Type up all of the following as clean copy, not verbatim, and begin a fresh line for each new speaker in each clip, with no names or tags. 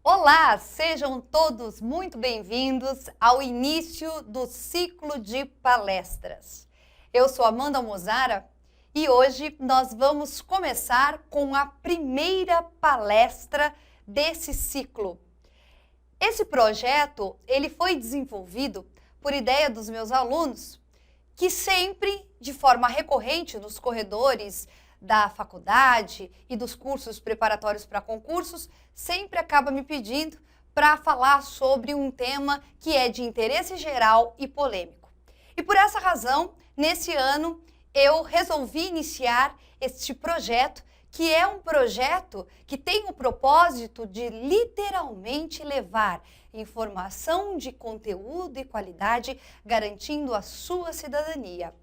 Olá, sejam todos muito bem-vindos ao início do ciclo de palestras. Eu sou Amanda Mozara e hoje nós vamos começar com a primeira palestra desse ciclo. Esse projeto, ele foi desenvolvido por ideia dos meus alunos que sempre, de forma recorrente nos corredores da faculdade e dos cursos preparatórios para concursos, sempre acaba me pedindo para falar sobre um tema que é de interesse geral e polêmico. E por essa razão, nesse ano, eu resolvi iniciar este projeto, que é um projeto que tem o propósito de literalmente levar informação de conteúdo e qualidade, garantindo a sua cidadania.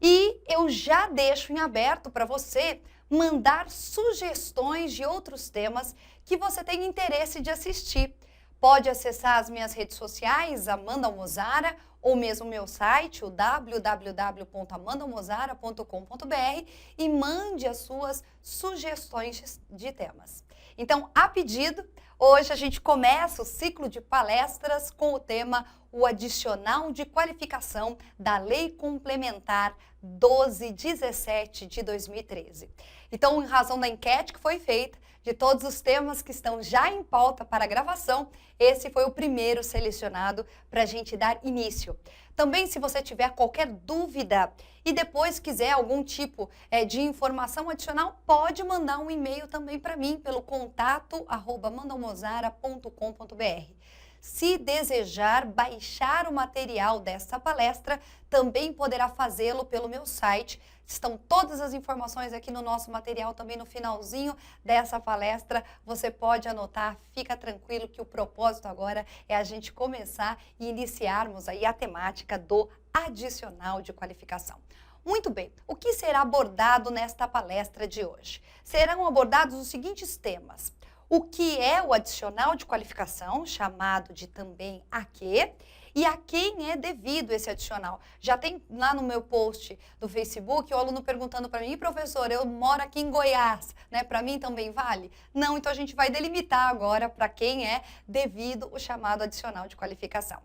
E eu já deixo em aberto para você mandar sugestões de outros temas que você tem interesse de assistir. Pode acessar as minhas redes sociais, Amanda Mozara, ou mesmo meu site, o www.amandamozara.com.br, e mande as suas sugestões de temas. Então, a pedido, hoje a gente começa o ciclo de palestras com o tema o adicional de qualificação da Lei Complementar 1217 de 2013. Então, em razão da enquete que foi feita, de todos os temas que estão já em pauta para gravação, esse foi o primeiro selecionado para a gente dar início. Também, se você tiver qualquer dúvida e depois quiser algum tipo de informação adicional, pode mandar um e-mail também para mim pelo contato@amandamozara.com.br. Se desejar baixar o material desta palestra, também poderá fazê-lo pelo meu site. Estão todas as informações aqui no nosso material, também no finalzinho dessa palestra. Você pode anotar, fica tranquilo que o propósito agora é a gente começar e iniciarmos aí a temática do adicional de qualificação. Muito bem, o que será abordado nesta palestra de hoje? Serão abordados os seguintes temas: o que é o adicional de qualificação, chamado de também AQ, e a quem é devido esse adicional. Já tem lá no meu post do Facebook o aluno perguntando para mim: professor, eu moro aqui em Goiás, né? Para mim também vale? Não, então a gente vai delimitar agora para quem é devido o chamado adicional de qualificação.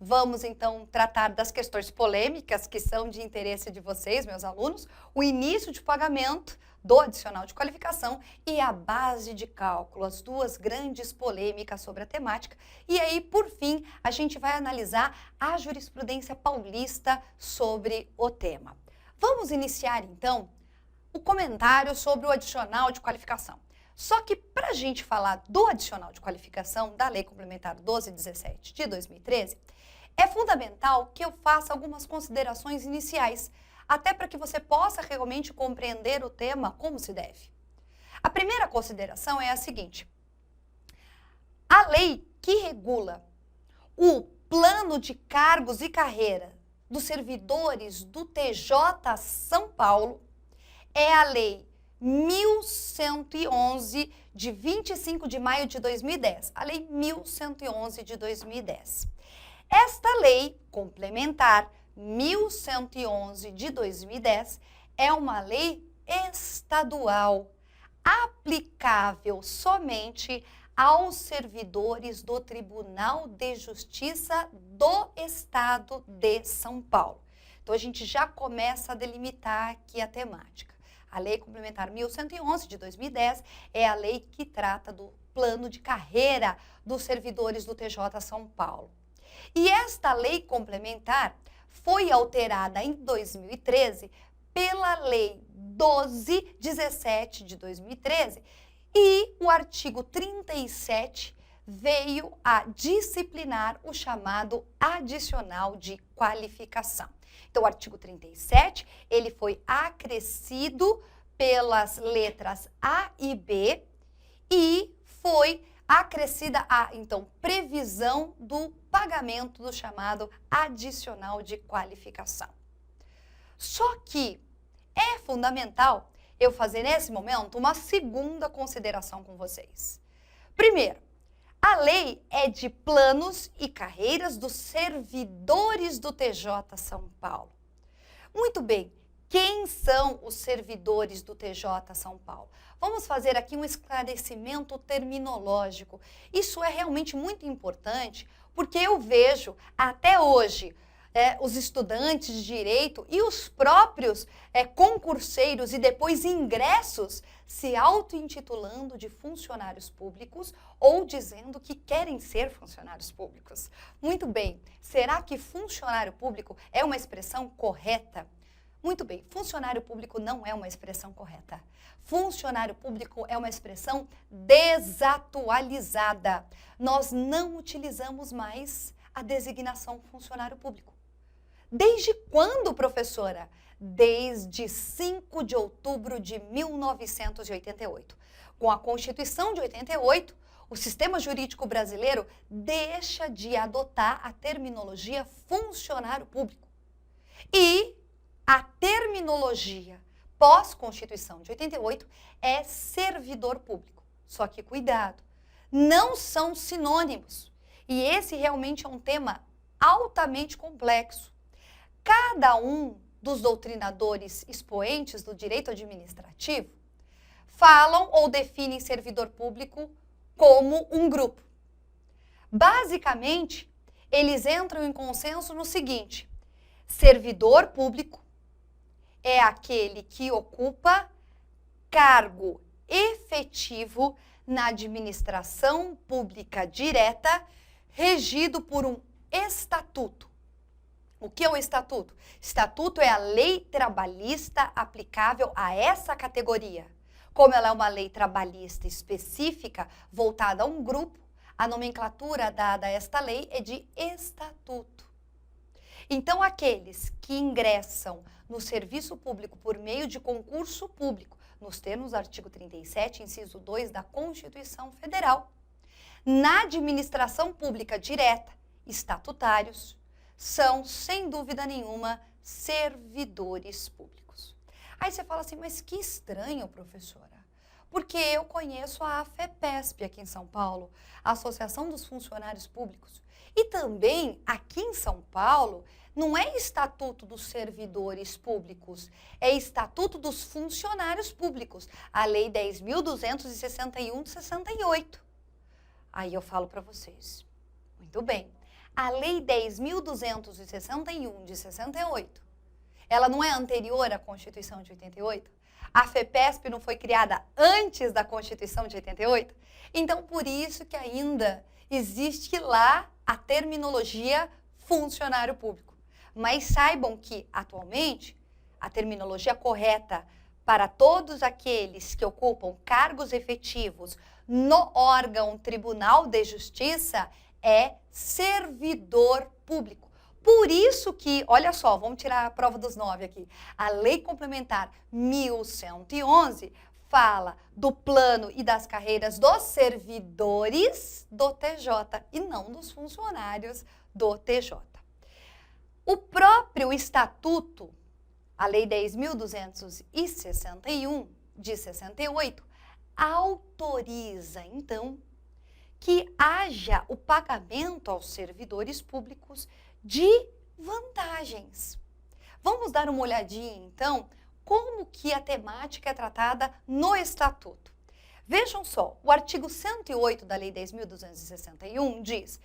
Vamos então tratar das questões polêmicas que são de interesse de vocês, meus alunos, o início de pagamento do adicional de qualificação e a base de cálculo, as duas grandes polêmicas sobre a temática. E aí, por fim, a gente vai analisar a jurisprudência paulista sobre o tema. Vamos iniciar então o comentário sobre o adicional de qualificação. Só que para a gente falar do adicional de qualificação da Lei Complementar 1217 de 2013, é fundamental que eu faça algumas considerações iniciais, até para que você possa realmente compreender o tema como se deve. A primeira consideração é a seguinte: a lei que regula o plano de cargos e carreira dos servidores do TJ São Paulo é a Lei 1111 de 25 de maio de 2010, a Lei 1111 de 2010. Esta lei complementar 1111 de 2010 é uma lei estadual, aplicável somente aos servidores do Tribunal de Justiça do Estado de São Paulo. Então a gente já começa a delimitar aqui a temática. A Lei Complementar 1111 de 2010 é a lei que trata do plano de carreira dos servidores do TJ São Paulo. E esta lei complementar foi alterada em 2013 pela Lei 1217 de 2013 e o artigo 37 veio a disciplinar o chamado adicional de qualificação. Então, o artigo 37, ele foi acrescido pelas letras A e B e foi acrescida a, então, previsão do pagamento do chamado adicional de qualificação. Só que é fundamental eu fazer nesse momento uma segunda consideração com vocês. Primeiro, a lei é de planos e carreiras dos servidores do TJ São Paulo. Muito bem, Quem são os servidores do TJ São Paulo? Vamos fazer aqui um esclarecimento terminológico. Isso é realmente muito importante, porque eu vejo até hoje os estudantes de direito e os próprios concurseiros e depois ingressos se auto-intitulando de funcionários públicos ou dizendo que querem ser funcionários públicos. Muito bem, será que funcionário público é uma expressão correta? Muito bem, funcionário público não é uma expressão correta. Funcionário público é uma expressão desatualizada. Nós não utilizamos mais a designação funcionário público. Desde quando, professora? Desde 5 de outubro de 1988. Com a Constituição de 88, o sistema jurídico brasileiro deixa de adotar a terminologia funcionário público. E a terminologia pós-Constituição de 88 é servidor público. Só que cuidado, não são sinônimos. E esse realmente é um tema altamente complexo. Cada um dos doutrinadores expoentes do direito administrativo falam ou definem servidor público como um grupo. Basicamente, eles entram em consenso no seguinte: servidor público é aquele que ocupa cargo efetivo na administração pública direta, regido por um estatuto. O que é o estatuto? Estatuto é a lei trabalhista aplicável a essa categoria. Como ela é uma lei trabalhista específica, voltada a um grupo, a nomenclatura dada a esta lei é de estatuto. Então, aqueles que ingressam no serviço público por meio de concurso público, nos termos do artigo 37, inciso 2 da Constituição Federal, na administração pública direta, estatutários, são, sem dúvida nenhuma, servidores públicos. Aí você fala assim, mas que estranho, professora, porque eu conheço a AFEPESP aqui em São Paulo, a Associação dos Funcionários Públicos, e também aqui em São Paulo não é Estatuto dos Servidores Públicos, é Estatuto dos Funcionários Públicos, a Lei 10.261 de 68. Aí eu falo para vocês, muito bem. A Lei 10.261 de 68, ela não é anterior à Constituição de 88? A FEPESP não foi criada antes da Constituição de 88? Então, por isso que ainda existe lá a terminologia funcionário público. Mas saibam que, atualmente, a terminologia correta para todos aqueles que ocupam cargos efetivos no órgão Tribunal de Justiça é servidor público. Por isso que, olha só, vamos tirar a prova dos 9 aqui. A Lei Complementar 1111 fala do plano e das carreiras dos servidores do TJ e não dos funcionários do TJ. O próprio Estatuto, a Lei 10.261 de 68, autoriza, então, que haja o pagamento aos servidores públicos de vantagens. Vamos dar uma olhadinha, então, como que a temática é tratada no Estatuto. Vejam só, o artigo 108 da Lei 10.261 diz: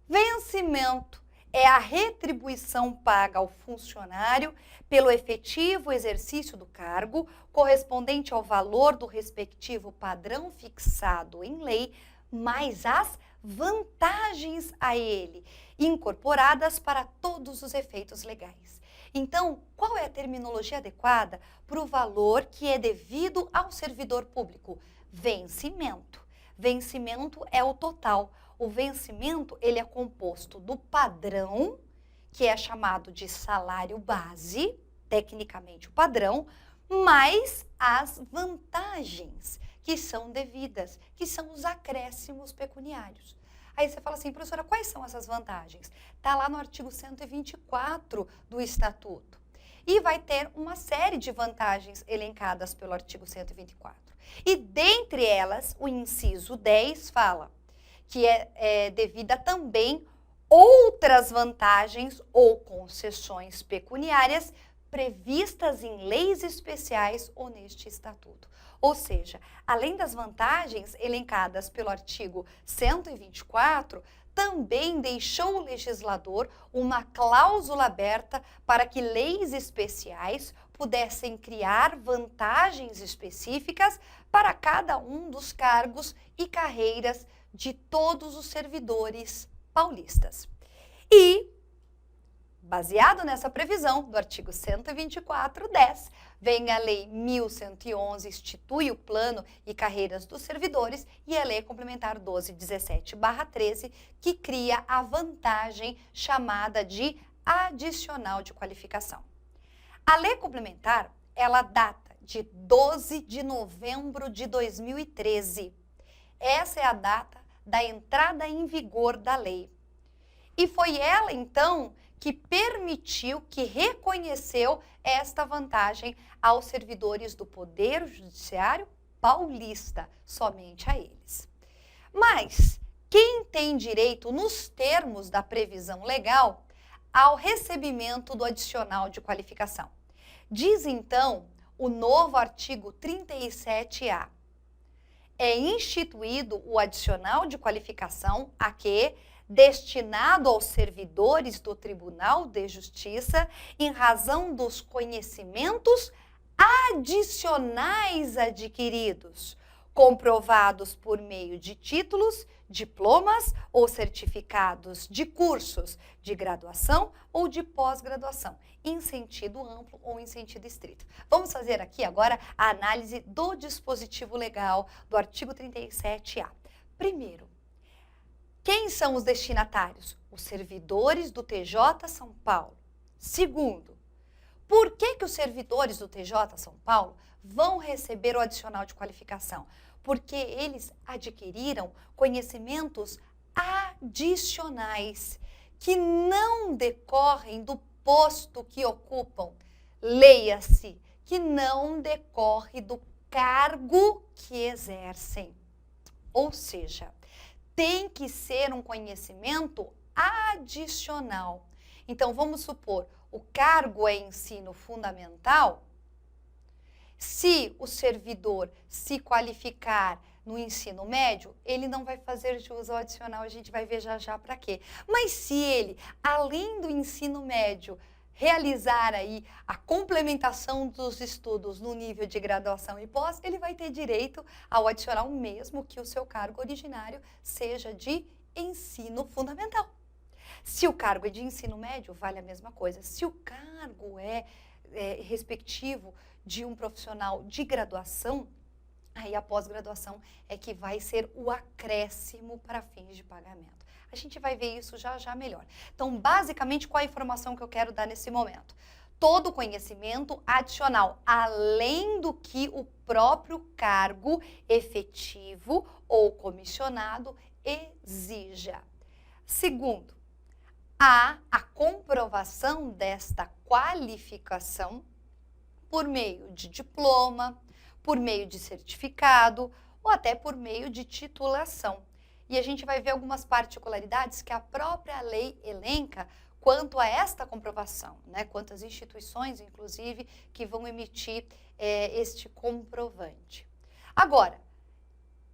vencimento é a retribuição paga ao funcionário pelo efetivo exercício do cargo, correspondente ao valor do respectivo padrão fixado em lei, mais as vantagens a ele, incorporadas para todos os efeitos legais. Então, qual é a terminologia adequada para o valor que é devido ao servidor público? Vencimento. Vencimento é o total. O vencimento, ele é composto do padrão, que é chamado de salário base, tecnicamente o padrão, mais as vantagens que são devidas, que são os acréscimos pecuniários. Aí você fala assim, professora, quais são essas vantagens? Está lá no artigo 124 do Estatuto. E vai ter uma série de vantagens elencadas pelo artigo 124. E dentre elas, o inciso 10 fala que é devida também outras vantagens ou concessões pecuniárias previstas em leis especiais ou neste estatuto. Ou seja, além das vantagens elencadas pelo artigo 124, também deixou o legislador uma cláusula aberta para que leis especiais pudessem criar vantagens específicas para cada um dos cargos e carreiras de todos os servidores paulistas. E, baseado nessa previsão do artigo 124.10, vem a Lei 1111, institui o plano e carreiras dos servidores, e a Lei Complementar 1217/13, que cria a vantagem chamada de adicional de qualificação. A Lei Complementar, ela data de 12 de novembro de 2013. Essa é a data da entrada em vigor da lei. E foi ela, então, que permitiu, que reconheceu esta vantagem aos servidores do Poder Judiciário paulista, somente a eles. Mas quem tem direito, nos termos da previsão legal, ao recebimento do adicional de qualificação? Diz, então, o novo artigo 37A. É instituído o adicional de qualificação a que destinado aos servidores do Tribunal de Justiça em razão dos conhecimentos adicionais adquiridos, comprovados por meio de títulos, diplomas ou certificados de cursos de graduação ou de pós-graduação, em sentido amplo ou em sentido estrito. Vamos fazer aqui agora a análise do dispositivo legal do artigo 37A. Primeiro, quem são os destinatários? Os servidores do TJ São Paulo. Segundo, por que os servidores do TJ São Paulo vão receber o adicional de qualificação? Porque eles adquiriram conhecimentos adicionais que não decorrem do posto que ocupam. Leia-se, que não decorre do cargo que exercem. Ou seja, tem que ser um conhecimento adicional. Então, vamos supor, o cargo é ensino fundamental. Se o servidor se qualificar no ensino médio, ele não vai fazer jus ao adicional, a gente vai ver já já para quê. Mas se ele, além do ensino médio, realizar aí a complementação dos estudos no nível de graduação e pós, ele vai ter direito ao adicional mesmo que o seu cargo originário seja de ensino fundamental. Se o cargo é de ensino médio, vale a mesma coisa. Se o cargo é respectivo de um profissional de graduação, aí a pós-graduação é que vai ser o acréscimo para fins de pagamento. A gente vai ver isso já já melhor. Então, basicamente, qual a informação que eu quero dar nesse momento? Todo conhecimento adicional, além do que o próprio cargo efetivo ou comissionado exija. Segundo, há a comprovação desta qualificação por meio de diploma, por meio de certificado ou até por meio de titulação. E a gente vai ver algumas particularidades que a própria lei elenca quanto a esta comprovação, né? Quantas instituições, inclusive, que vão emitir este comprovante. Agora,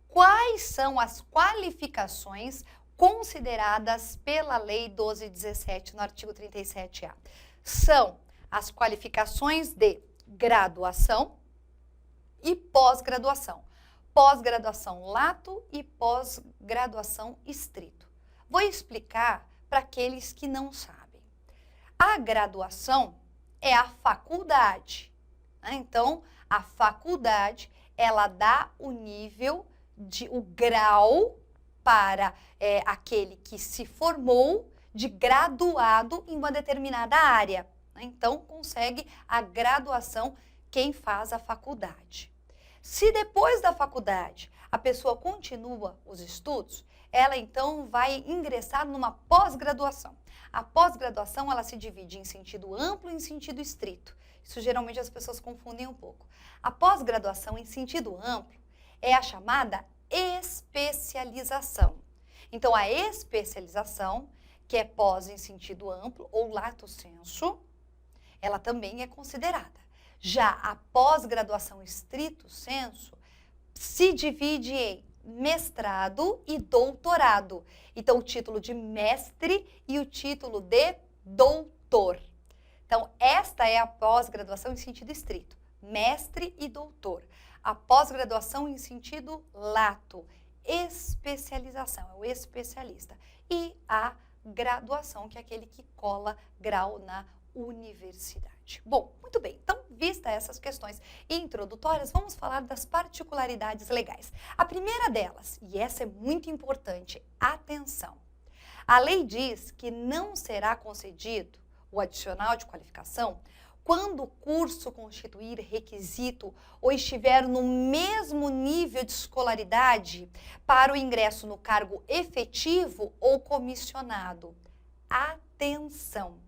quais são as qualificações consideradas pela Lei 1217, no artigo 37A? São as qualificações de graduação e pós-graduação. Pós-graduação lato e pós-graduação estrito. Vou explicar para aqueles que não sabem. A graduação é a faculdade, né? Então, a faculdade, ela dá o nível, o grau para aquele que se formou de graduado em uma determinada área. Né? Então, consegue a graduação quem faz a faculdade. Se depois da faculdade a pessoa continua os estudos, ela então vai ingressar numa pós-graduação. A pós-graduação, ela se divide em sentido amplo e em sentido estrito. Isso geralmente as pessoas confundem um pouco. A pós-graduação em sentido amplo é a chamada especialização. Então, a especialização, que é pós em sentido amplo ou lato sensu, ela também é considerada. Já a pós-graduação estrito sensu se divide em mestrado e doutorado. Então, o título de mestre e o título de doutor. Então, esta é a pós-graduação em sentido estrito, mestre e doutor. A pós-graduação em sentido lato, especialização, é o especialista. E a graduação, que é aquele que cola grau na universidade. Bom, muito bem. Então, vista essas questões introdutórias, vamos falar das particularidades legais. A primeira delas, e essa é muito importante, atenção. A lei diz que não será concedido o adicional de qualificação quando o curso constituir requisito ou estiver no mesmo nível de escolaridade para o ingresso no cargo efetivo ou comissionado. Atenção!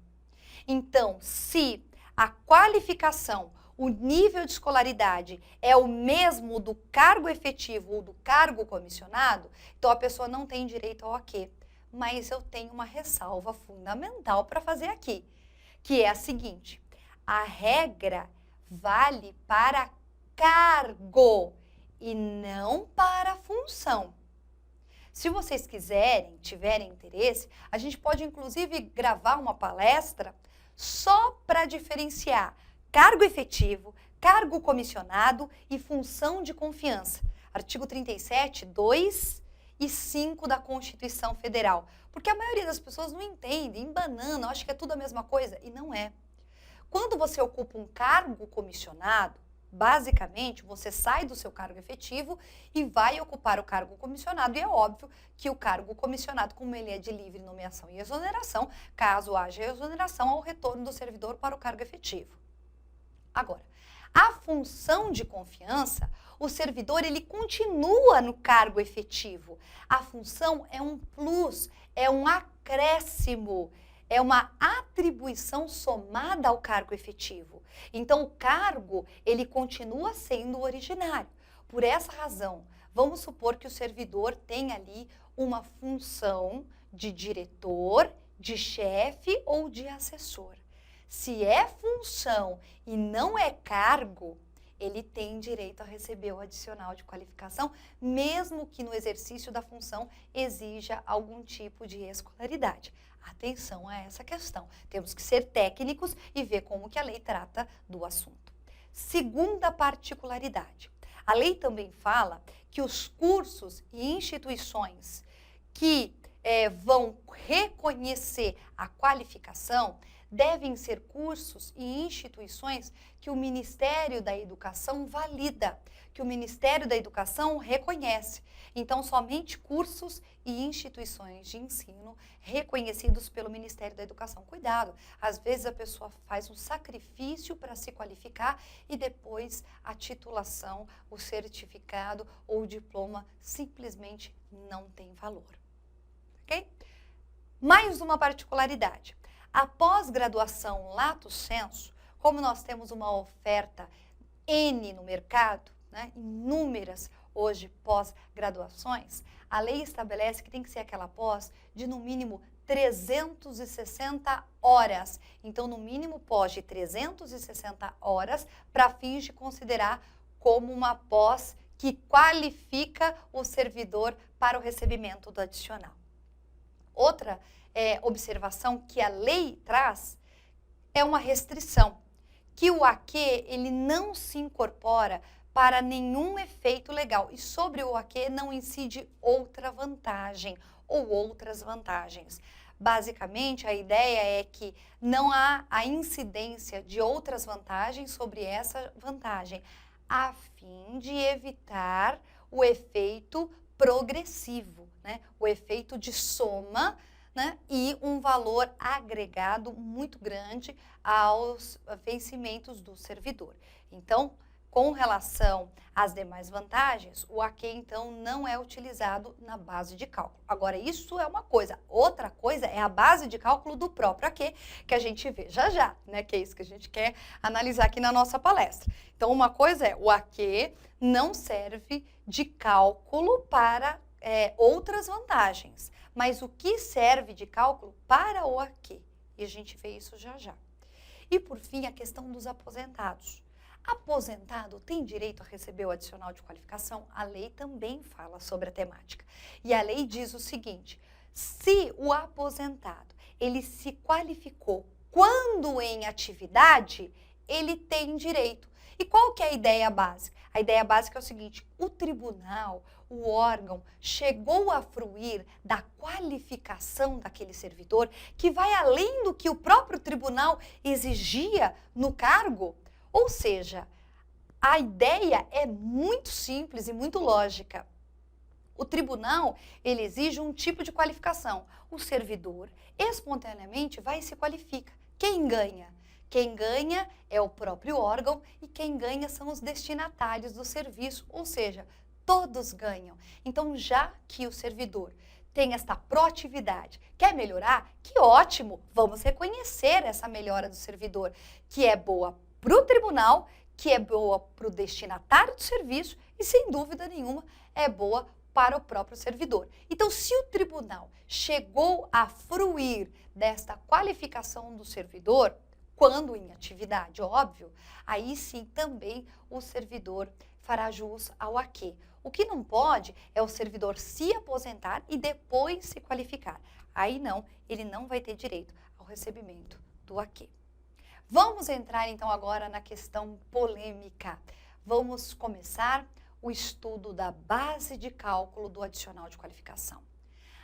Então, se a qualificação, o nível de escolaridade é o mesmo do cargo efetivo ou do cargo comissionado, então a pessoa não tem direito ao AQ. Mas eu tenho uma ressalva fundamental para fazer aqui, que é a seguinte: a regra vale para cargo e não para função. Se vocês quiserem, tiverem interesse, a gente pode inclusive gravar uma palestra só para diferenciar cargo efetivo, cargo comissionado e função de confiança. Artigo 37, 2 e 5 da Constituição Federal. Porque a maioria das pessoas não entende, embanana, acha que é tudo a mesma coisa, e não é. Quando você ocupa um cargo comissionado, basicamente, você sai do seu cargo efetivo e vai ocupar o cargo comissionado. E é óbvio que o cargo comissionado, como ele é de livre nomeação e exoneração, caso haja exoneração, ao retorno do servidor para o cargo efetivo. Agora, a função de confiança, o servidor ele continua no cargo efetivo. A função é um plus, é um acréscimo. É uma atribuição somada ao cargo efetivo. Então, o cargo, ele continua sendo originário. Por essa razão, vamos supor que o servidor tem ali uma função de diretor, de chefe ou de assessor. Se é função e não é cargo, ele tem direito a receber o adicional de qualificação, mesmo que no exercício da função exija algum tipo de escolaridade. Atenção a essa questão. Temos que ser técnicos e ver como que a lei trata do assunto. Segunda particularidade. A lei também fala que os cursos e instituições que vão reconhecer a qualificação devem ser cursos e instituições que o Ministério da Educação valida, que o Ministério da Educação reconhece. Então, somente cursos e instituições de ensino reconhecidos pelo Ministério da Educação. Cuidado, às vezes a pessoa faz um sacrifício para se qualificar e depois a titulação, o certificado ou o diploma simplesmente não tem valor. Ok? Mais uma particularidade. A pós-graduação lato sensu, como nós temos uma oferta N no mercado, né, inúmeras hoje pós-graduações, a lei estabelece que tem que ser aquela pós de no mínimo 360 horas. Então, no mínimo pós de 360 horas para fins de considerar como uma pós que qualifica o servidor para o recebimento do adicional. Outra observação que a lei traz é uma restrição, que o AQ ele não se incorpora para nenhum efeito legal e sobre o AQ não incide outra vantagem ou outras vantagens. Basicamente, a ideia é que não há a incidência de outras vantagens sobre essa vantagem, a fim de evitar o efeito progressivo, né? O efeito de soma, né? E um valor agregado muito grande aos vencimentos do servidor. Então, com relação às demais vantagens, o AQ, então, não é utilizado na base de cálculo. Agora, isso é uma coisa. Outra coisa é a base de cálculo do próprio AQ, que a gente vê já, né? Que é isso que a gente quer analisar aqui na nossa palestra. Então, uma coisa é, o AQ não serve de cálculo para outras vantagens. Mas o que serve de cálculo para o AQ? E a gente vê isso já. E, por fim, a questão dos aposentados. Aposentado tem direito a receber o adicional de qualificação? A lei também fala sobre a temática. E a lei diz o seguinte: se o aposentado ele se qualificou quando em atividade, ele tem direito. E qual que é a ideia básica? A ideia básica é o seguinte: o tribunal, o órgão, chegou a fruir da qualificação daquele servidor, que vai além do que o próprio tribunal exigia no cargo. Ou seja, a ideia é muito simples e muito lógica. O tribunal, ele exige um tipo de qualificação. O servidor, espontaneamente, vai e se qualifica. Quem ganha? Quem ganha é o próprio órgão e quem ganha são os destinatários do serviço, ou seja, todos ganham. Então, já que o servidor tem esta proatividade, quer melhorar? Que ótimo! Vamos reconhecer essa melhora do servidor, que é boa para o tribunal, que é boa para o destinatário do serviço e, sem dúvida nenhuma, é boa para o próprio servidor. Então, se o tribunal chegou a fruir desta qualificação do servidor, quando em atividade, óbvio, aí sim também o servidor fará jus ao aquê. O que não pode é o servidor se aposentar e depois se qualificar. Aí não, ele não vai ter direito ao recebimento do aquê. Vamos entrar então agora na questão polêmica. Vamos começar o estudo da base de cálculo do adicional de qualificação.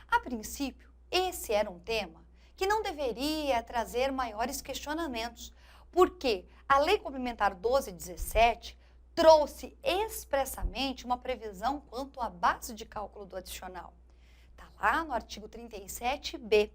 A princípio, esse era um tema que não deveria trazer maiores questionamentos, porque a Lei Complementar 1217 trouxe expressamente uma previsão quanto à base de cálculo do adicional. Está lá no artigo 37b,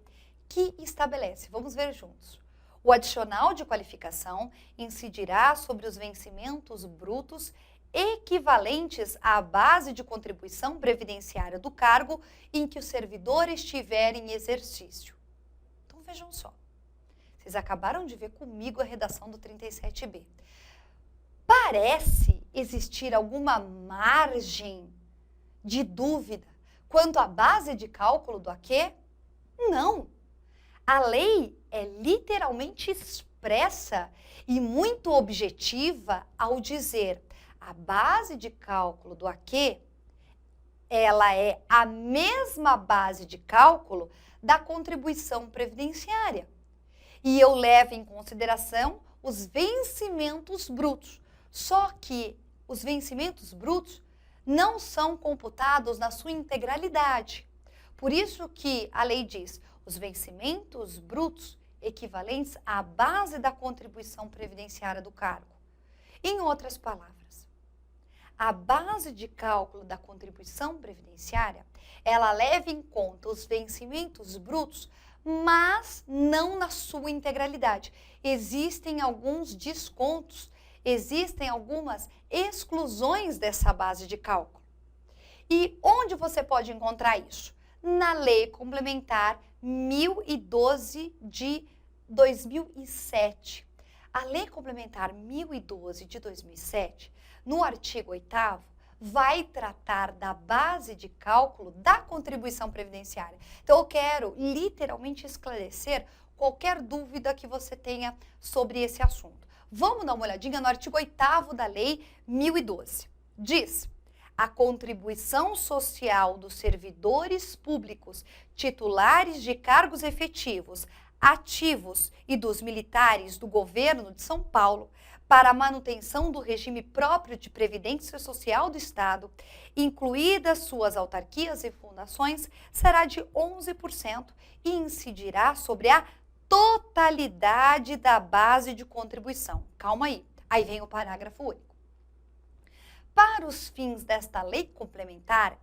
que estabelece, vamos ver juntos, o adicional de qualificação incidirá sobre os vencimentos brutos equivalentes à base de contribuição previdenciária do cargo em que o servidor estiver em exercício. Então, vejam só. Vocês acabaram de ver comigo a redação do 37b. Parece existir alguma margem de dúvida quanto à base de cálculo do aquê? Não. A lei é literalmente expressa e muito objetiva ao dizer a base de cálculo do aquê, ela é a mesma base de cálculo da contribuição previdenciária. E eu levo em consideração os vencimentos brutos. Só que os vencimentos brutos não são computados na sua integralidade. Por isso que a lei diz os vencimentos brutos equivalentes à base da contribuição previdenciária do cargo. Em outras palavras, a base de cálculo da contribuição previdenciária, ela leva em conta os vencimentos brutos, mas não na sua integralidade. Existem alguns descontos, existem algumas exclusões dessa base de cálculo. E onde você pode encontrar isso? Na Lei Complementar 1012 de 2007. A Lei Complementar 1012 de 2007, no artigo 8º, vai tratar da base de cálculo da contribuição previdenciária. Então, eu quero literalmente esclarecer qualquer dúvida que você tenha sobre esse assunto. Vamos dar uma olhadinha no artigo 8º da Lei 1012. Diz: a contribuição social dos servidores públicos titulares de cargos efetivos, ativos e dos militares do governo de São Paulo para a manutenção do regime próprio de previdência social do Estado, incluídas suas autarquias e fundações, será de 11% e incidirá sobre a totalidade da base de contribuição. Calma aí, aí vem o parágrafo único. Para os fins desta lei complementar,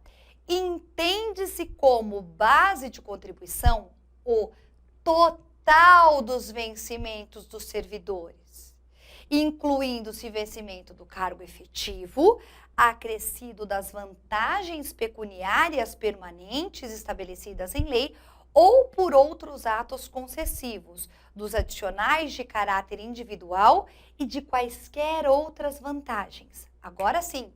entende-se como base de contribuição o total dos vencimentos dos servidores, incluindo-se vencimento do cargo efetivo, acrescido das vantagens pecuniárias permanentes estabelecidas em lei ou por outros atos concessivos, dos adicionais de caráter individual e de quaisquer outras vantagens. Agora sim,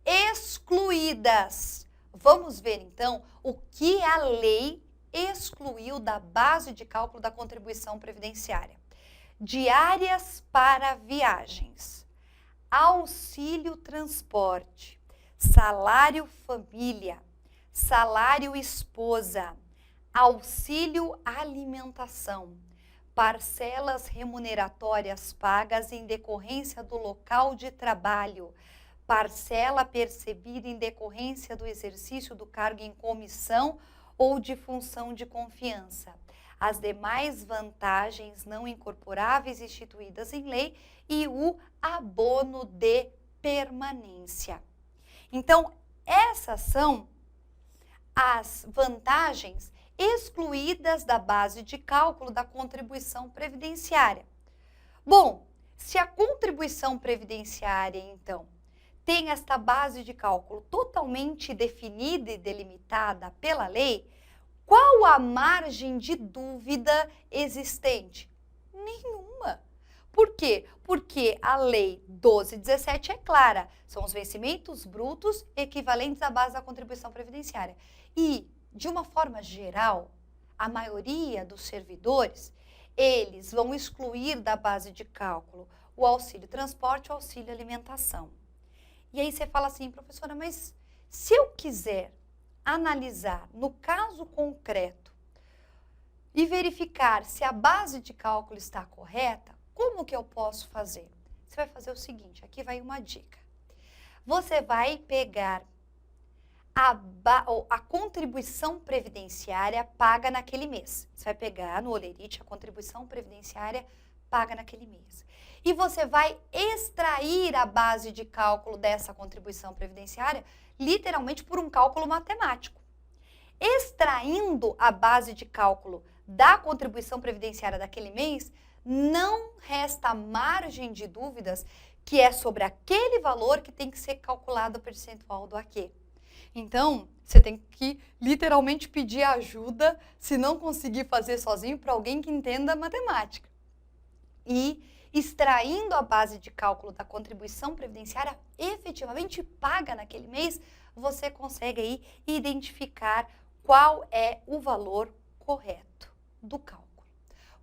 excluídas. Vamos ver então o que a lei excluiu da base de cálculo da contribuição previdenciária. diárias para viagens, auxílio transporte, salário família, salário esposa, auxílio alimentação, parcelas remuneratórias pagas em decorrência do local de trabalho, parcela percebida em decorrência do exercício do cargo em comissão ou de função de confiança, as demais vantagens não incorporáveis instituídas em lei e o abono de permanência. Então, essas são as vantagens excluídas da base de cálculo da contribuição previdenciária. Bom, se a contribuição previdenciária, então, tem esta base de cálculo totalmente definida e delimitada pela lei, qual a margem de dúvida existente? Nenhuma. Por quê? Porque a lei 12.17 é clara, são os vencimentos brutos equivalentes à base da contribuição previdenciária. E, de uma forma geral, a maioria dos servidores, eles vão excluir da base de cálculo o auxílio transporte e o auxílio alimentação. E aí você fala assim, professora, mas se eu quiser analisar no caso concreto e verificar se a base de cálculo está correta, como que eu posso fazer? Você vai fazer o seguinte, aqui vai uma dica. Você vai pegar a contribuição previdenciária paga naquele mês. Você vai pegar no Olerite a contribuição previdenciária paga naquele mês. E você vai extrair a base de cálculo dessa contribuição previdenciária, literalmente por um cálculo matemático. Extraindo a base de cálculo da contribuição previdenciária daquele mês, não resta margem de dúvidas que é sobre aquele valor que tem que ser calculado o percentual do AQ. Então, você tem que literalmente pedir ajuda, se não conseguir fazer sozinho, para alguém que entenda matemática. E extraindo a base de cálculo da contribuição previdenciária efetivamente paga naquele mês, você consegue aí identificar qual é o valor correto do cálculo.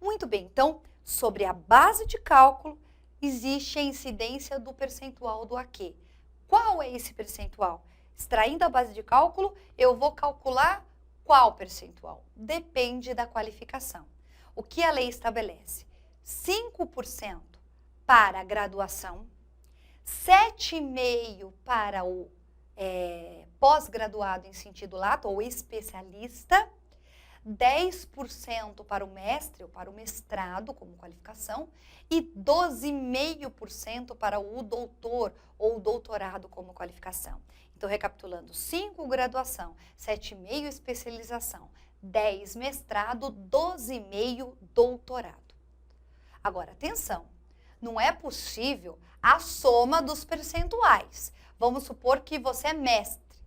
Muito bem, então, sobre a base de cálculo, existe a incidência do percentual do AQ. Qual é esse percentual? Extraindo a base de cálculo, eu vou calcular qual percentual? Depende da qualificação. O que a lei estabelece? 5% para a graduação, 7,5% para o pós-graduado em sentido lato ou especialista, 10% para o mestre ou para o mestrado como qualificação e 12,5% para o doutor ou doutorado como qualificação. Então, recapitulando, 5 graduação, 7,5 especialização, 10 mestrado, 12,5 doutorado. Agora, atenção, não é possível a soma dos percentuais. Vamos supor que você é mestre.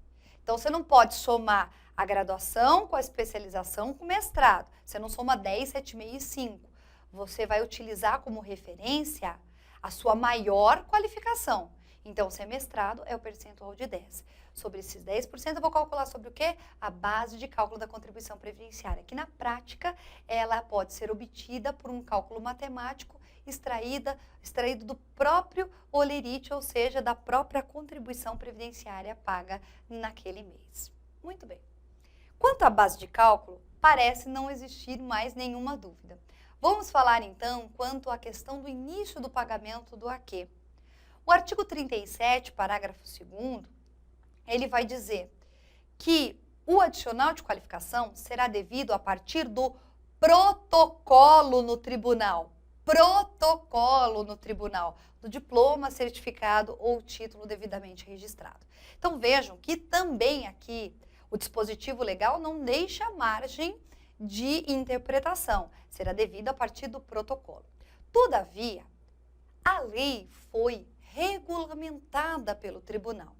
Então, você não pode somar a graduação com a especialização com o mestrado. Você não soma 10, 7,5 e 5. Você vai utilizar como referência a sua maior qualificação. Então, se é mestrado, é o percentual de 10. Sobre esses 10%, eu vou calcular sobre o quê? A base de cálculo da contribuição previdenciária, que na prática, ela pode ser obtida por um cálculo matemático extraído do próprio Olerite, ou seja, da própria contribuição previdenciária paga naquele mês. Muito bem. Quanto à base de cálculo, parece não existir mais nenhuma dúvida. Vamos falar, então, quanto à questão do início do pagamento do AQ. O artigo 37, parágrafo 2º, ele vai dizer que o adicional de qualificação será devido a partir do protocolo no tribunal. Protocolo no tribunal, do diploma, certificado ou título devidamente registrado. Então, vejam que também aqui o dispositivo legal não deixa margem de interpretação. Será devido a partir do protocolo. Todavia, a lei foi regulamentada pelo tribunal.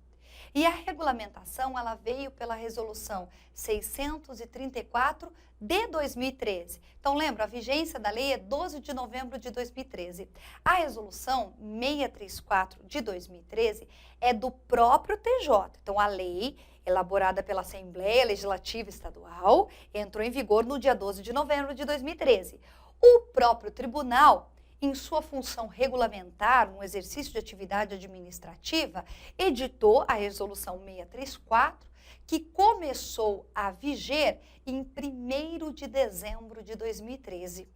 E a regulamentação, ela veio pela resolução 634 de 2013. Então, lembra, a vigência da lei é 12 de novembro de 2013. A resolução 634 de 2013 é do próprio TJ. Então, a lei, elaborada pela Assembleia Legislativa Estadual, entrou em vigor no dia 12 de novembro de 2013. O próprio tribunal, em sua função regulamentar, no exercício de atividade administrativa, editou a Resolução 634, que começou a viger em 1º de dezembro de 2013.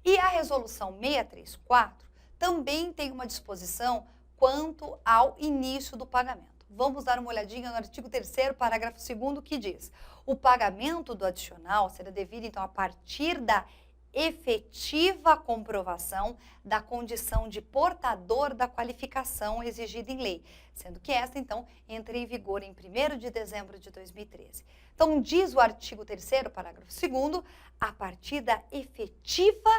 E a Resolução 634 também tem uma disposição quanto ao início do pagamento. Vamos dar uma olhadinha no artigo 3º, parágrafo 2º, que diz: o pagamento do adicional será devido, então, a partir da efetiva comprovação da condição de portador da qualificação exigida em lei, sendo que esta, então, entra em vigor em 1º de dezembro de 2013. Então, diz o artigo 3º, parágrafo 2º, a partir da efetiva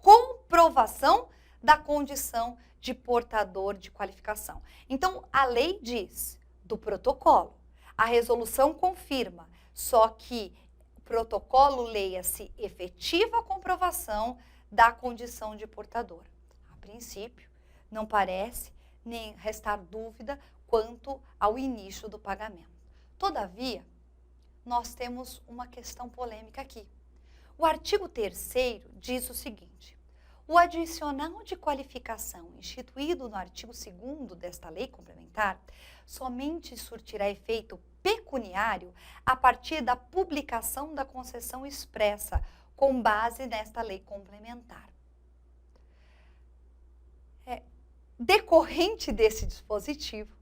comprovação da condição de portador de qualificação. Então, a lei diz do protocolo, a resolução confirma, só que o protocolo leia-se efetiva comprovação da condição de portador. A princípio, não parece nem restar dúvida quanto ao início do pagamento. Todavia, nós temos uma questão polêmica aqui. O artigo 3º diz o seguinte: o adicional de qualificação instituído no artigo 2º desta lei complementar somente surtirá efeito pecuniário a partir da publicação da concessão expressa com base nesta lei complementar. Decorrente desse dispositivo,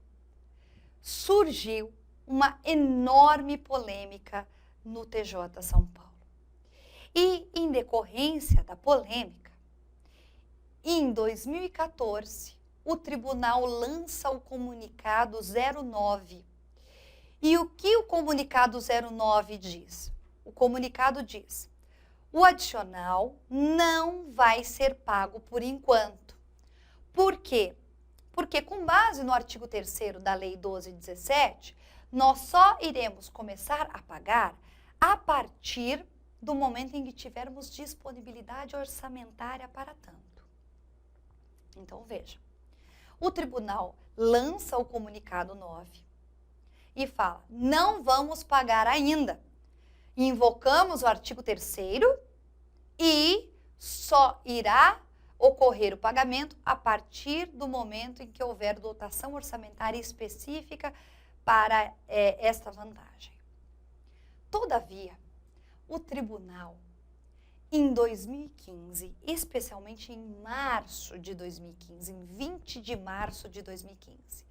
surgiu uma enorme polêmica no TJ São Paulo. E, em decorrência da polêmica, em 2014, o tribunal lança o comunicado 09. E o que o comunicado 09 diz? O comunicado diz: o adicional não vai ser pago por enquanto. Por quê? Porque, com base no artigo 3º da Lei 12.017, nós só iremos começar a pagar a partir do momento em que tivermos disponibilidade orçamentária para tanto. Então, veja, o tribunal lança o comunicado 9 e fala: não vamos pagar ainda. Invocamos o artigo 3º e só irá ocorrer o pagamento a partir do momento em que houver dotação orçamentária específica para esta vantagem. Todavia, o tribunal, em 2015, especialmente em março de 2015, em 20 de março de 2015,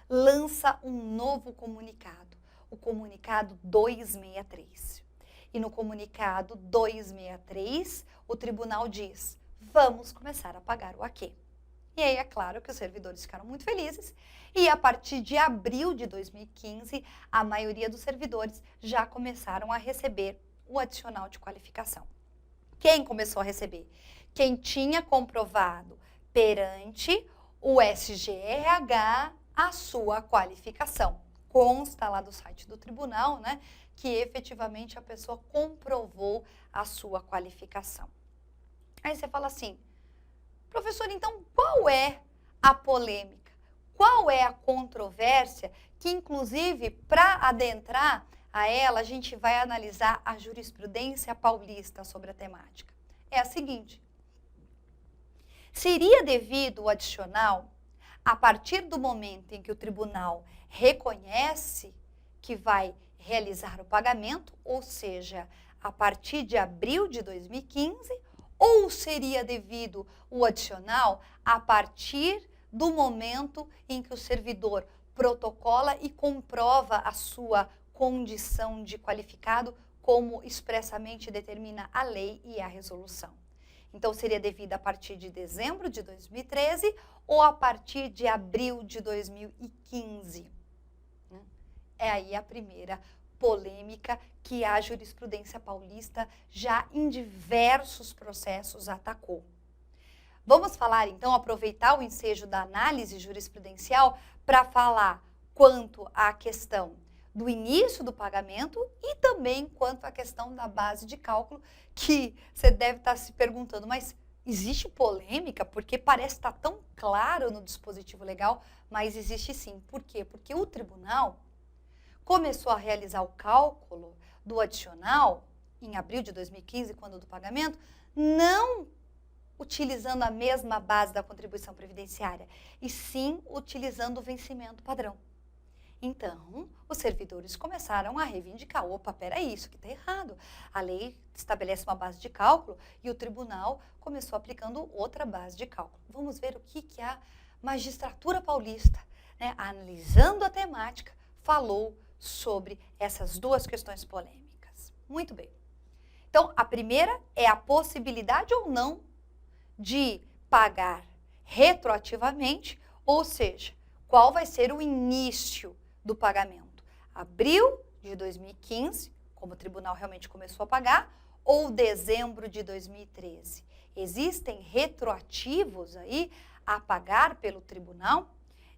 lança um novo comunicado, o comunicado 263. E no comunicado 263, o tribunal diz: vamos começar a pagar o aquê. E aí é claro que os servidores ficaram muito felizes e a partir de abril de 2015, a maioria dos servidores já começaram a receber o adicional de qualificação. Quem começou a receber? Quem tinha comprovado perante o SGRH a sua qualificação. Consta lá do site do tribunal, né, que efetivamente a pessoa comprovou a sua qualificação. Aí você fala assim: professor, então qual é a polêmica? Qual é a controvérsia que, inclusive, para adentrar a ela, a gente vai analisar a jurisprudência paulista sobre a temática? É a seguinte: seria devido o adicional a partir do momento em que o tribunal reconhece que vai realizar o pagamento, ou seja, a partir de abril de 2015, ou seria devido o adicional a partir do momento em que o servidor protocola e comprova a sua condição de qualificado, como expressamente determina a lei e a resolução? Então, seria devido a partir de dezembro de 2013 ou a partir de abril de 2015? É aí a primeira polêmica que a jurisprudência paulista já em diversos processos atacou. Vamos falar, então, aproveitar o ensejo da análise jurisprudencial para falar quanto à questão do início do pagamento e também quanto à questão da base de cálculo, que você deve estar se perguntando, mas existe polêmica? Porque parece estar tão claro no dispositivo legal, mas existe sim. Por quê? Porque o tribunal começou a realizar o cálculo do adicional em abril de 2015, quando do pagamento, não utilizando a mesma base da contribuição previdenciária, e sim utilizando o vencimento padrão. Então, os servidores começaram a reivindicar, opa, peraí, isso aqui está errado. A lei estabelece uma base de cálculo e o tribunal começou aplicando outra base de cálculo. Vamos ver o que a magistratura paulista, né, analisando a temática, falou sobre essas duas questões polêmicas. Muito bem. Então, a primeira é a possibilidade ou não de pagar retroativamente, ou seja, qual vai ser o início do pagamento. Abril de 2015, como o tribunal realmente começou a pagar, ou dezembro de 2013. Existem retroativos aí a pagar pelo tribunal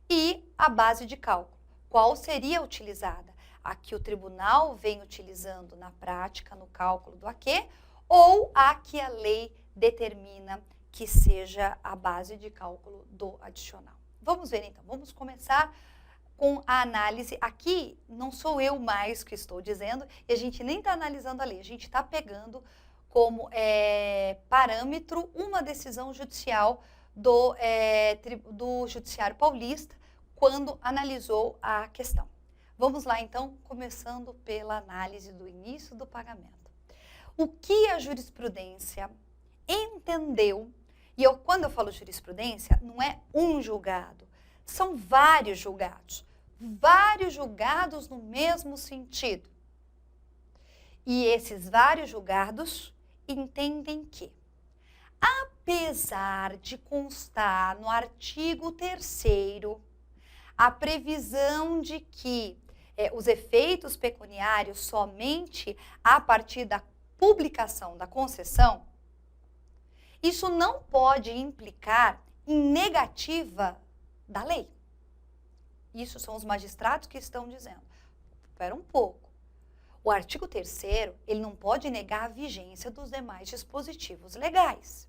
e a base de cálculo. Qual seria utilizada? A que o tribunal vem utilizando na prática, no cálculo do AQ, ou a que a lei determina que seja a base de cálculo do adicional. Vamos ver então, vamos começar com a análise. Aqui não sou eu mais que estou dizendo, e a gente nem está analisando a lei, a gente está pegando como parâmetro uma decisão judicial do Judiciário Paulista, quando analisou a questão. Vamos lá então, começando pela análise do início do pagamento. O que a jurisprudência entendeu, e quando eu falo jurisprudência, não é um julgado, são vários julgados no mesmo sentido. E esses vários julgados entendem que, apesar de constar no artigo 3º a previsão de que os efeitos pecuniários somente a partir da publicação da concessão, isso não pode implicar em negativa da lei. Isso são os magistrados que estão dizendo. Espera um pouco. O artigo 3º, ele não pode negar a vigência dos demais dispositivos legais.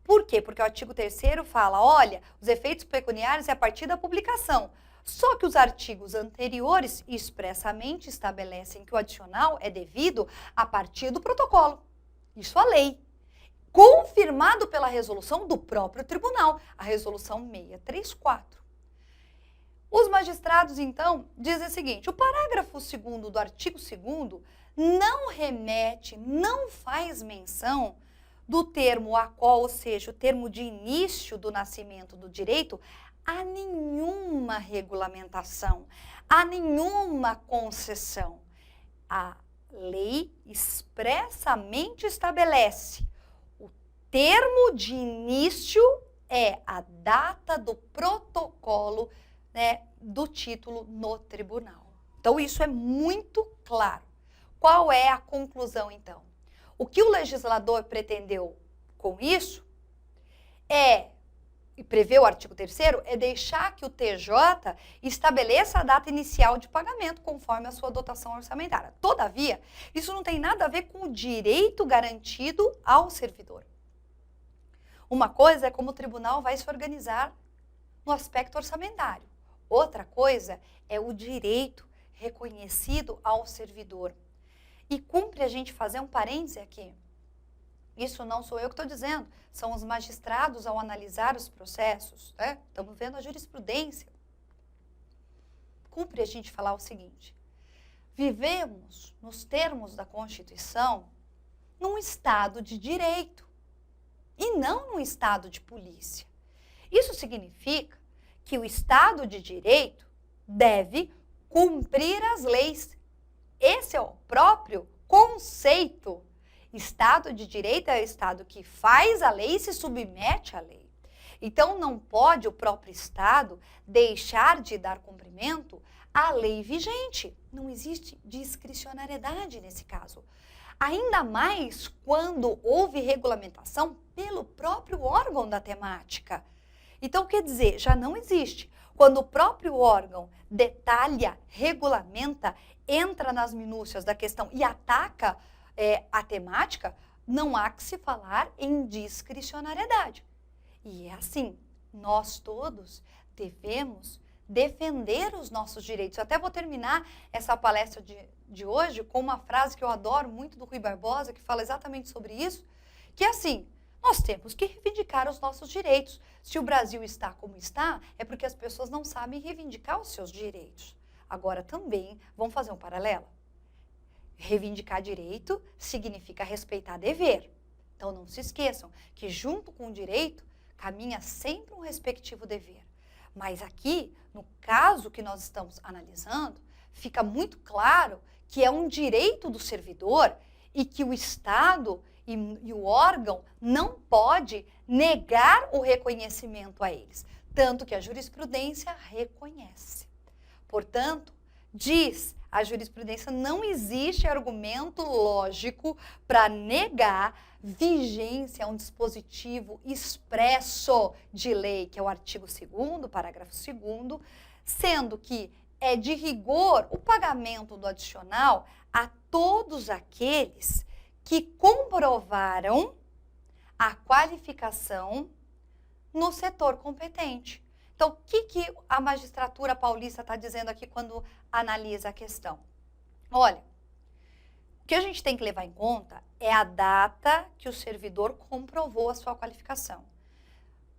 Por quê? Porque o artigo 3º fala, olha, os efeitos pecuniários é a partir da publicação. Só que os artigos anteriores expressamente estabelecem que o adicional é devido a partir do protocolo. Isso a lei. Confirmado pela resolução do próprio tribunal, a resolução 634. Os magistrados, então, dizem o seguinte, o parágrafo 2º do artigo 2º não remete, não faz menção do termo a qual, ou seja, o termo de início do nascimento do direito, a nenhuma regulamentação, a nenhuma concessão. A lei expressamente estabelece o termo de início é a data do protocolo, né, do título no tribunal. Então, isso é muito claro. Qual é a conclusão, então? O que o legislador pretendeu com isso e prevê o artigo 3º, é deixar que o TJ estabeleça a data inicial de pagamento conforme a sua dotação orçamentária. Todavia, isso não tem nada a ver com o direito garantido ao servidor. Uma coisa é como o tribunal vai se organizar no aspecto orçamentário. Outra coisa é o direito reconhecido ao servidor. E cumpre a gente fazer um parêntese aqui. Isso não sou eu que estou dizendo, são os magistrados ao analisar os processos, né? Estamos vendo a jurisprudência. Cumpre a gente falar o seguinte, vivemos, nos termos da Constituição, num estado de direito e não num estado de polícia. Isso significa que o Estado de Direito deve cumprir as leis. Esse é o próprio conceito. Estado de Direito é o Estado que faz a lei e se submete à lei. Então, não pode o próprio Estado deixar de dar cumprimento à lei vigente. Não existe discricionariedade nesse caso. Ainda mais quando houve regulamentação pelo próprio órgão da temática. Então, quer dizer, já não existe. Quando o próprio órgão detalha, regulamenta, entra nas minúcias da questão e ataca a temática, não há que se falar em discricionariedade. E é assim, nós todos devemos defender os nossos direitos. Eu até vou terminar essa palestra de hoje com uma frase que eu adoro muito do Rui Barbosa, que fala exatamente sobre isso, que é assim, nós temos que reivindicar os nossos direitos. Se o Brasil está como está, é porque as pessoas não sabem reivindicar os seus direitos. Agora também, vamos fazer um paralelo? Reivindicar direito significa respeitar dever. Então não se esqueçam que junto com o direito caminha sempre um respectivo dever. Mas aqui, no caso que nós estamos analisando, fica muito claro que é um direito do servidor e que o Estado e o órgão não pode negar o reconhecimento a eles, tanto que a jurisprudência reconhece. Portanto, diz a jurisprudência, não existe argumento lógico para negar vigência a um dispositivo expresso de lei, que é o artigo 2º, parágrafo 2º, sendo que é de rigor o pagamento do adicional a todos aqueles que comprovaram a qualificação no setor competente. Então, o que a magistratura paulista está dizendo aqui quando analisa a questão? Olha, o que a gente tem que levar em conta é a data que o servidor comprovou a sua qualificação.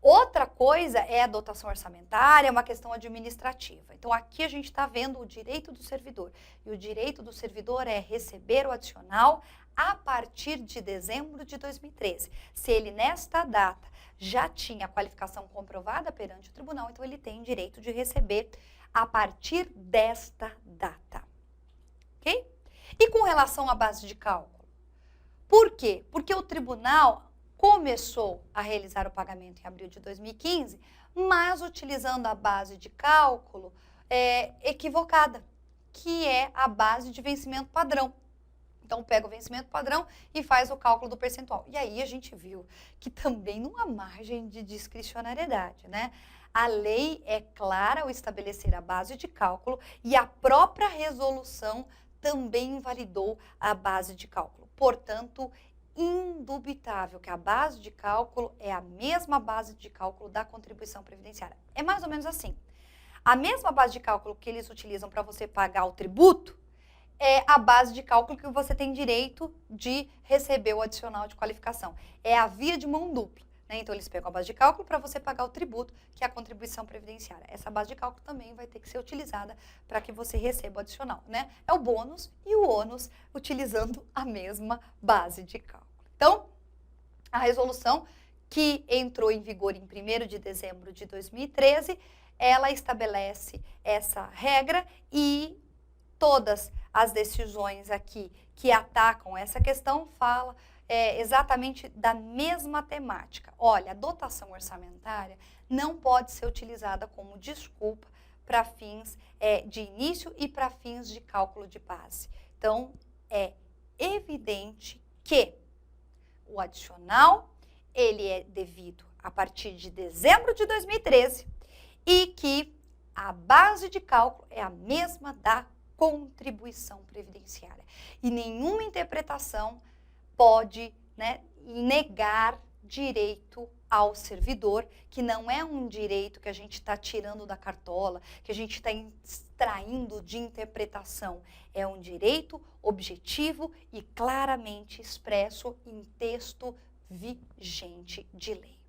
Outra coisa é a dotação orçamentária, é uma questão administrativa. Então, aqui a gente está vendo o direito do servidor. E o direito do servidor é receber o adicional a partir de dezembro de 2013. Se ele, nesta data, já tinha a qualificação comprovada perante o tribunal, então ele tem direito de receber a partir desta data. Ok? E com relação à base de cálculo? Por quê? Porque o tribunal começou a realizar o pagamento em abril de 2015, mas utilizando a base de cálculo equivocada, que é a base de vencimento padrão. Então, pega o vencimento padrão e faz o cálculo do percentual. E aí a gente viu que também não há margem de discricionariedade, né? A lei é clara ao estabelecer a base de cálculo e a própria resolução também invalidou a base de cálculo. Portanto, indubitável que a base de cálculo é a mesma base de cálculo da contribuição previdenciária. É mais ou menos assim. A mesma base de cálculo que eles utilizam para você pagar o tributo é a base de cálculo que você tem direito de receber o adicional de qualificação. É a via de mão dupla, né? Então, eles pegam a base de cálculo para você pagar o tributo, que é a contribuição previdenciária. Essa base de cálculo também vai ter que ser utilizada para que você receba o adicional, né? É o bônus e o ônus utilizando a mesma base de cálculo. Então, a resolução que entrou em vigor em 1º de dezembro de 2013, ela estabelece essa regra e todas as decisões aqui que atacam essa questão falam exatamente da mesma temática. Olha, a dotação orçamentária não pode ser utilizada como desculpa para fins de início e para fins de cálculo de base. Então, é evidente que o adicional, ele é devido a partir de dezembro de 2013 e que a base de cálculo é a mesma da contribuição previdenciária. E nenhuma interpretação pode, né, negar direito ao servidor, que não é um direito que a gente está tirando da cartola, que a gente está extraindo de interpretação. É um direito objetivo e claramente expresso em texto vigente de lei.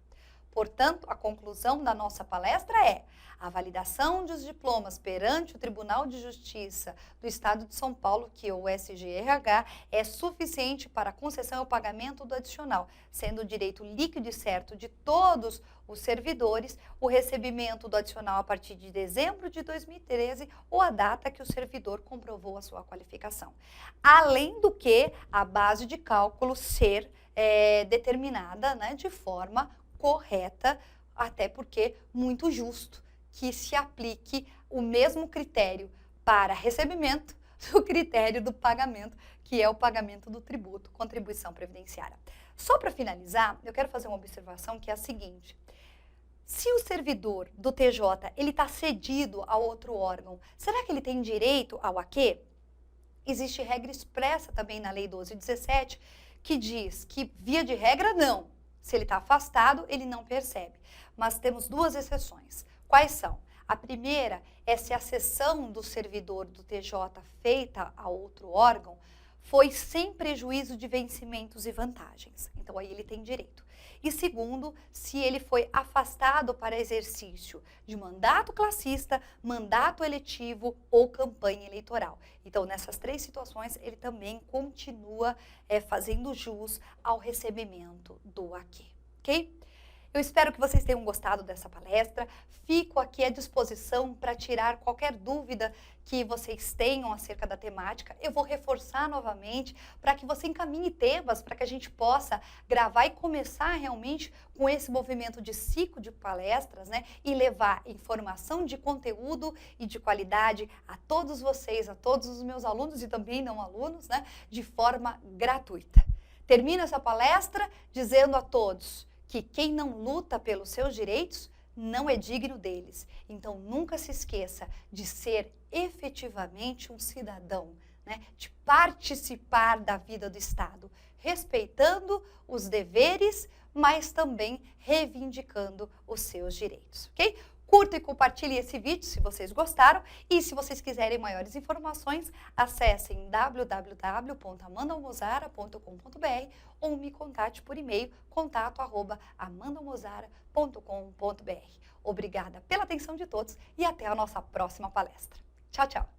Portanto, a conclusão da nossa palestra é: a validação dos diplomas perante o Tribunal de Justiça do Estado de São Paulo, que é o SGRH, é suficiente para a concessão e o pagamento do adicional, sendo o direito líquido e certo de todos os servidores o recebimento do adicional a partir de dezembro de 2013 ou a data que o servidor comprovou a sua qualificação. Além do que a base de cálculo ser determinada, né, de forma correta, até porque muito justo que se aplique o mesmo critério para recebimento do critério do pagamento, que é o pagamento do tributo, contribuição previdenciária. Só para finalizar, eu quero fazer uma observação que é a seguinte: se o servidor do TJ ele está cedido a outro órgão, será que ele tem direito ao aquê? Existe regra expressa também na Lei 12.017 que diz que, via de regra, não. Se ele está afastado, ele não percebe. Mas temos duas exceções. Quais são? A primeira é se a cessão do servidor do TJ feita a outro órgão foi sem prejuízo de vencimentos e vantagens. Então, aí ele tem direito. E segundo, se ele foi afastado para exercício de mandato classista, mandato eletivo ou campanha eleitoral. Então, nessas 3 situações, ele também continua fazendo jus ao recebimento do aqui, ok? Eu espero que vocês tenham gostado dessa palestra. Fico aqui à disposição para tirar qualquer dúvida que vocês tenham acerca da temática. Eu vou reforçar novamente para que você encaminhe temas, para que a gente possa gravar e começar realmente com esse movimento de ciclo de palestras, né? E levar informação de conteúdo e de qualidade a todos vocês, a todos os meus alunos e também não alunos, né? De forma gratuita. Termino essa palestra dizendo a todos que quem não luta pelos seus direitos não é digno deles. Então, nunca se esqueça de ser efetivamente um cidadão, né? De participar da vida do Estado, respeitando os deveres, mas também reivindicando os seus direitos, ok? Curta e compartilhe esse vídeo se vocês gostaram e se vocês quiserem maiores informações, acessem www.amandalmozara.com.br ou me contate por e-mail contato@amandalmozara.com.br. Obrigada pela atenção de todos e até a nossa próxima palestra. Tchau, tchau!